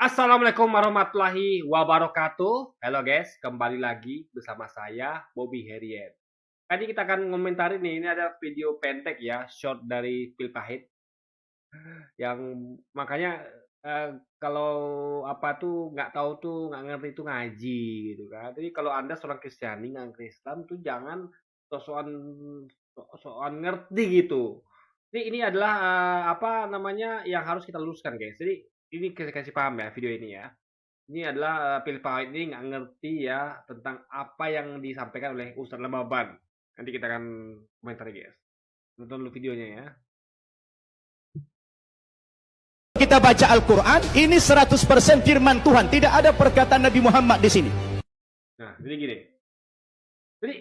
Assalamualaikum warahmatullahi wabarakatuh. Halo guys, kembali lagi bersama saya Bobby Herian. Tadi kita akan ngomentari nih, ini ada video pendek ya, short dari Pil Pahit yang makanya kalau apa tuh nggak tahu tuh nggak ngerti itu ngaji gitu kan. Jadi kalau anda seorang Kristiani nggak ngerti Islam tuh jangan sosokan sosokan ngerti gitu. Jadi ini adalah apa namanya yang harus kita luruskan guys. Jadi ini kasih paham ya video ini ya. Ini adalah, Phil Pahit ini nggak ngerti ya tentang apa yang disampaikan oleh Ustadz Lababan. Nanti kita akan komentari guys. Nonton dulu videonya ya. Kita baca Al-Quran, ini 100% firman Tuhan. Tidak ada perkataan Nabi Muhammad di sini. Nah, jadi gini. Jadi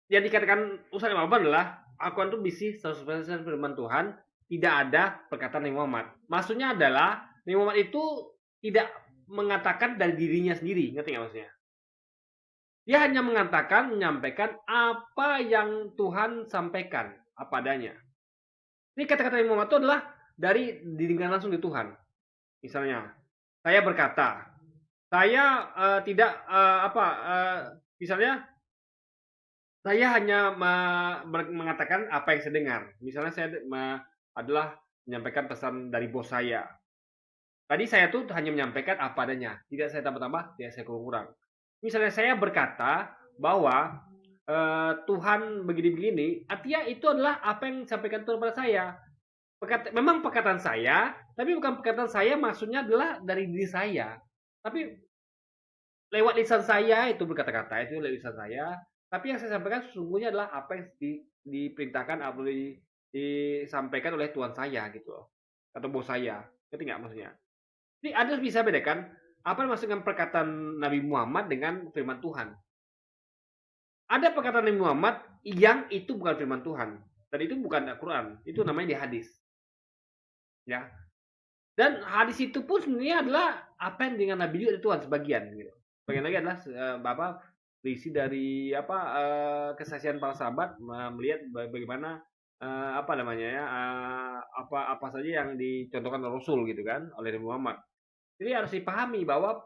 yang dikatakan Ustadz Lababan adalah Al-Quran itu berisi 100% firman Tuhan, tidak ada perkataan Nabi Muhammad. Maksudnya adalah Nabi Muhammad itu tidak mengatakan dari dirinya sendiri, ngerti nggak maksudnya? Dia hanya mengatakan, menyampaikan apa yang Tuhan sampaikan, apa adanya. Ini kata-kata Nabi Muhammad itu adalah dari didengar langsung di Tuhan. Misalnya, saya berkata, saya tidak misalnya saya hanya mengatakan apa yang saya dengar. Misalnya saya adalah menyampaikan pesan dari bos saya. Tadi saya tuh hanya menyampaikan apa adanya, tidak saya tambah-tambah, tidak saya kurang-kurang. Misalnya saya berkata bahwa Tuhan begini-begini, artinya itu adalah apa yang disampaikan Tuhan kepada saya. Memang perkataan saya, tapi bukan perkataan saya maksudnya adalah dari diri saya. Tapi lewat lisan saya itu berkata-kata, itu lewat lisan saya. Tapi yang saya sampaikan sesungguhnya adalah apa yang diperintahkan atau disampaikan oleh Tuhan saya gitu loh. Atau bos saya. Ngerti nggak maksudnya? Jadi Anda bisa bedakan apa yang maksud dengan perkataan Nabi Muhammad dengan firman Tuhan. Ada perkataan Nabi Muhammad yang itu bukan firman Tuhan. Dan itu bukan Al-Quran. Itu namanya di hadis. Ya. Dan hadis itu pun sebenarnya adalah apa yang dengan Nabi juga Tuhan sebagian. Gitu. Sebagian lagi adalah berisi dari kesaksian para sahabat melihat bagaimana apa namanya ya apa saja yang dicontohkan oleh Rasul gitu kan oleh Nabi Muhammad. Jadi harus dipahami bahwa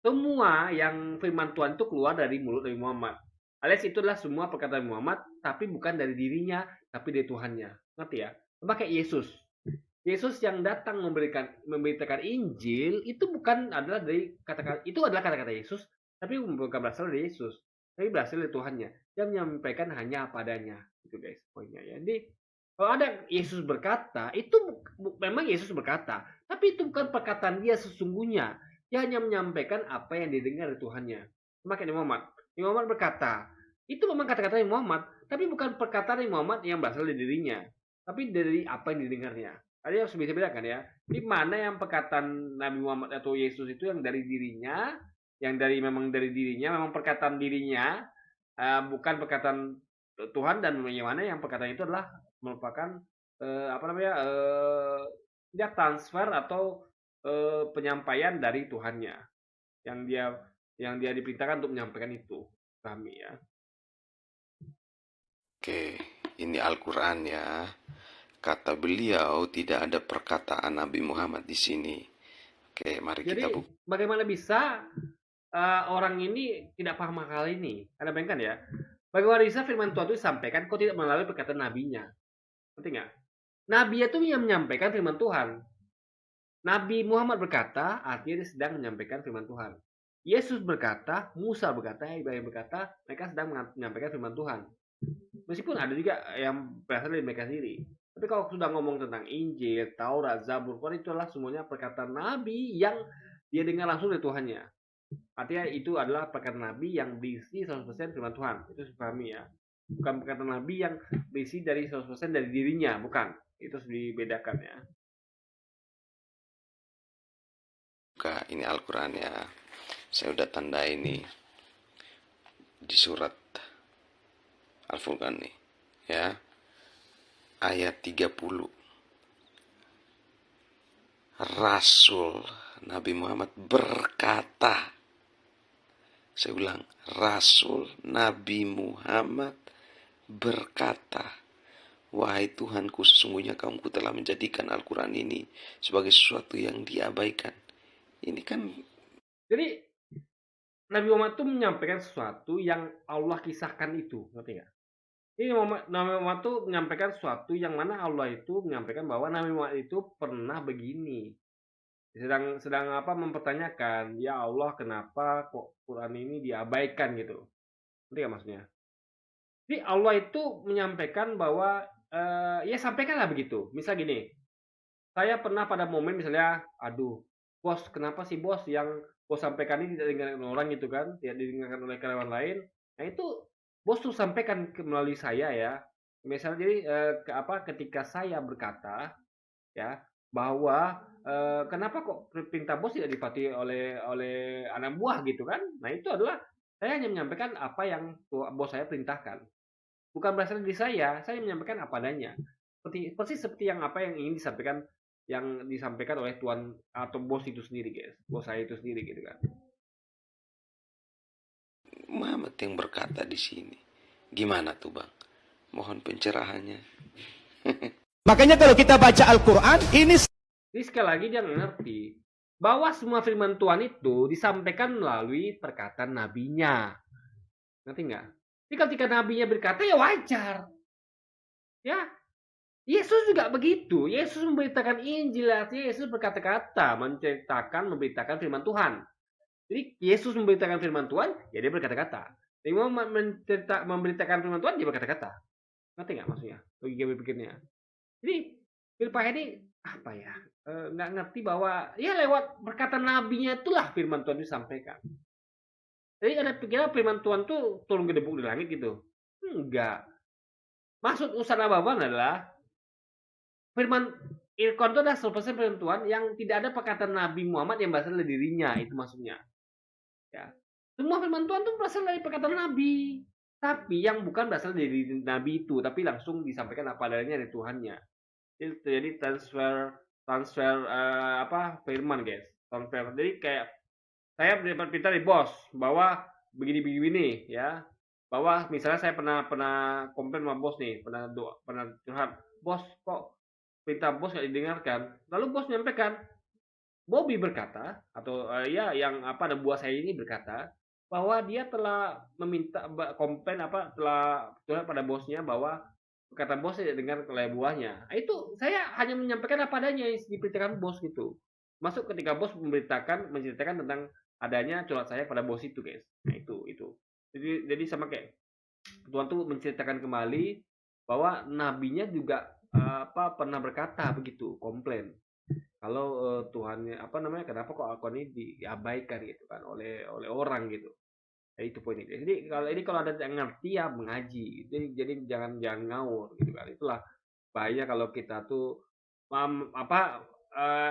semua yang firman Tuhan itu keluar dari mulut Nabi Muhammad. Alias itu adalah semua perkataan Muhammad, tapi bukan dari dirinya, tapi dari Tuhannya. Ngerti ya? Sama kayak Yesus. Yesus yang datang memberitakan Injil itu bukan adalah dari kata-kata itu adalah kata-kata Yesus, tapi bukan berasal dari Yesus, tapi berasal dari Tuhannya. Yang menyampaikan hanya apa adanya. Itu guys poinnya ya. Jadi kalau ada Yesus berkata, itu memang Yesus berkata, tapi itu bukan perkataan dia sesungguhnya. Dia hanya menyampaikan apa yang didengar dari Tuhannya. Makanya Muhammad. Muhammad berkata, itu memang kata-kata Muhammad, tapi bukan perkataan Muhammad yang berasal dari dirinya, tapi dari apa yang didengarnya. Ada yang harus bisa bedakan ya. Di mana yang perkataan Nabi Muhammad atau Yesus itu yang dari dirinya, yang memang dari dirinya, memang perkataan dirinya, bukan perkataan Tuhan, dan yang mana yang perkataan itu adalah merupakan dia transfer atau penyampaian dari Tuhannya yang dia diperintahkan untuk menyampaikan itu kami ya. Oke, ini Al-Quran ya. Kata beliau tidak ada perkataan Nabi Muhammad di sini. Oke, mari Jadi, kita buka. bagaimana bisa orang ini tidak paham hal ini? Anda bayangkan ya, bagaimana bisa firman Tuhan itu disampaikan kok tidak melalui perkataan nabinya? Ngerti nggak? Nabi itu yang menyampaikan firman Tuhan. Nabi Muhammad berkata, artinya dia sedang menyampaikan firman Tuhan. Yesus berkata, Musa berkata, Ibrahim berkata, mereka sedang menyampaikan firman Tuhan. Meskipun ada juga yang berasal dari mereka sendiri. Tapi kalau sudah ngomong tentang Injil, Taurat, Zabur, Quran, itu adalah semuanya perkataan Nabi yang dia dengar langsung dari Tuhannya. Artinya itu adalah perkataan Nabi yang berisi 100% firman Tuhan. Itu dipahami ya. Bukan perkataan Nabi yang berisi dari 100% dari dirinya, bukan. Itu harus dibedakan ya. Buka ini Al-Quran ya. Saya udah tanda ini di surat Al-Furqan nih. Ya. Ayat 30. Rasul Nabi Muhammad berkata. Saya ulang, Rasul Nabi Muhammad berkata, wahai Tuhanku, sesungguhnya kaumku telah menjadikan Al-Quran ini sebagai sesuatu yang diabaikan. Ini kan Jadi Nabi Muhammad itu menyampaikan sesuatu yang Allah kisahkan itu, ngerti nggak? Ini Nabi Muhammad itu menyampaikan sesuatu yang mana Allah itu menyampaikan bahwa Nabi Muhammad itu pernah begini. Sedang apa mempertanyakan, ya Allah kenapa kok Quran ini diabaikan gitu. Ngerti nggak maksudnya? Jadi Allah itu menyampaikan bahwa ya sampaikanlah begitu. Misal gini, saya pernah pada momen misalnya, aduh, bos, kenapa sih bos yang bos sampaikan ini tidak didengarkan orang gitu kan, tidak didengarkan oleh karyawan lain. Nah itu bos tuh sampaikan melalui saya ya. Misalnya jadi ketika saya berkata ya bahwa kenapa kok perintah bos tidak dipatuhi oleh anak buah gitu kan? Nah itu adalah saya hanya menyampaikan apa yang bos saya perintahkan. Bukan berasal dari saya menyampaikan apa adanya. Persis seperti yang apa yang ingin disampaikan oleh tuan atau bos itu sendiri, guys. Bos saya itu sendiri gitu kan. Muhammad yang berkata di sini. Gimana tuh Bang? Mohon pencerahannya. Makanya kalau kita baca Al-Quran, ini Jadi sekali lagi dia ngerti bahwa semua firman Tuhan itu disampaikan melalui perkataan nabinya. Ngerti nggak? Jadi ketika nabinya berkata ya wajar. Ya, Yesus juga begitu. Yesus memberitakan Injil, artinya Yesus berkata-kata, memberitakan firman Tuhan. Jadi Yesus memberitakan firman Tuhan, ya dia berkata-kata. Jadi mau memberitakan firman Tuhan, dia berkata-kata. Ngerti nggak maksudnya? Logika berpikirnya. Jadi Pilpah ini apa ya? Nggak ngerti bahwa ya lewat perkataan nabinya itulah firman Tuhan disampaikan. Jadi ada pikiran firman Tuhan tuh turun gedebuk di langit gitu. Enggak. Maksud usaha Abang adalah firman Irkon itu adalah 100% firman Tuhan yang tidak ada perkataan Nabi Muhammad yang berasal dari dirinya, itu maksudnya. Ya. Semua firman Tuhan itu berasal dari perkataan Nabi. Tapi yang bukan berasal dari Nabi itu, tapi langsung disampaikan apa adanya dari Tuhannya. Jadi terjadi transfer firman, guys. Transfer. Jadi kayak saya dapat perintah dari bos bahwa begini ya. Bahwa misalnya saya pernah komplain sama bos nih, pernah curhat, bos kok perintah bos nggak didengarkan. Lalu bos menyampaikan, Bobby berkata atau yang ada buah saya ini berkata bahwa dia telah meminta komplain telah curhat pada bosnya bahwa kata bos tidak dengar oleh buahnya. Nah, itu saya hanya menyampaikan apa adanya yang diberitakan bos gitu. Masuk ketika bos menceritakan tentang adanya curhat saya pada bos itu, guys. Nah, itu. Jadi sama kayak Tuhan tuh menceritakan kembali bahwa nabinya juga pernah berkata begitu, komplain. Kalau Tuhannya kenapa kok Al-Quran ini diabaikan gitu kan oleh orang gitu. Nah, itu poinnya. Jadi kalau ada yang ngerti ya mengaji. Jadi jangan ngawur gitu kan. Itulah bahaya kalau kita tuh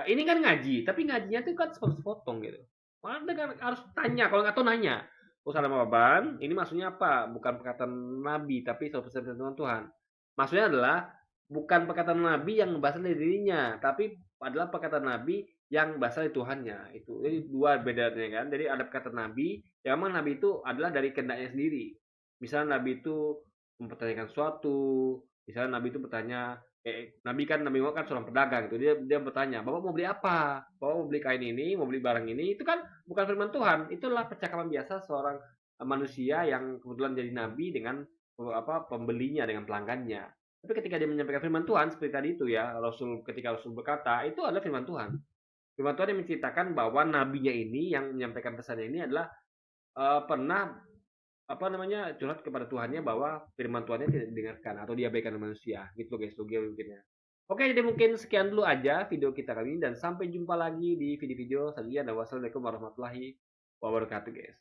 ini kan ngaji, tapi ngajinya tuh kan sepotong gitu. Malah dengan harus tanya, kalau nggak tahu nanya. Usaha Baban, ini maksudnya apa? Bukan perkataan Nabi, tapi 100% firman Tuhan. Maksudnya adalah bukan perkataan Nabi yang berasal dari dirinya, tapi adalah perkataan Nabi yang berasal dari Tuhannya. Itu jadi dua bedanya kan. Jadi ada perkataan Nabi, yang memang Nabi itu adalah dari kehendaknya sendiri. Misalnya Nabi itu mempertanyakan sesuatu, misalnya Nabi itu bertanya, Nabi Muhammad kan seorang pedagang gitu. Dia bertanya, "Bapak mau beli apa? Bapak mau beli kain ini, mau beli barang ini?" Itu kan bukan firman Tuhan. Itulah percakapan biasa seorang manusia yang kebetulan jadi nabi dengan pembelinya, dengan pelanggannya. Tapi ketika dia menyampaikan firman Tuhan seperti tadi itu ya, ketika Rasul berkata, itu adalah firman Tuhan. Firman Tuhan yang menceritakan bahwa nabinya ini yang menyampaikan pesannya ini adalah pernah curhat kepada Tuhannya bahwa firman Tuhannya tidak didengarkan atau diabaikan oleh manusia. Gitu guys, logika mungkinnya. Oke, jadi mungkin sekian dulu aja video kita kali ini dan sampai jumpa lagi di video-video selanjutnya. Dan wassalamualaikum warahmatullahi wabarakatuh guys.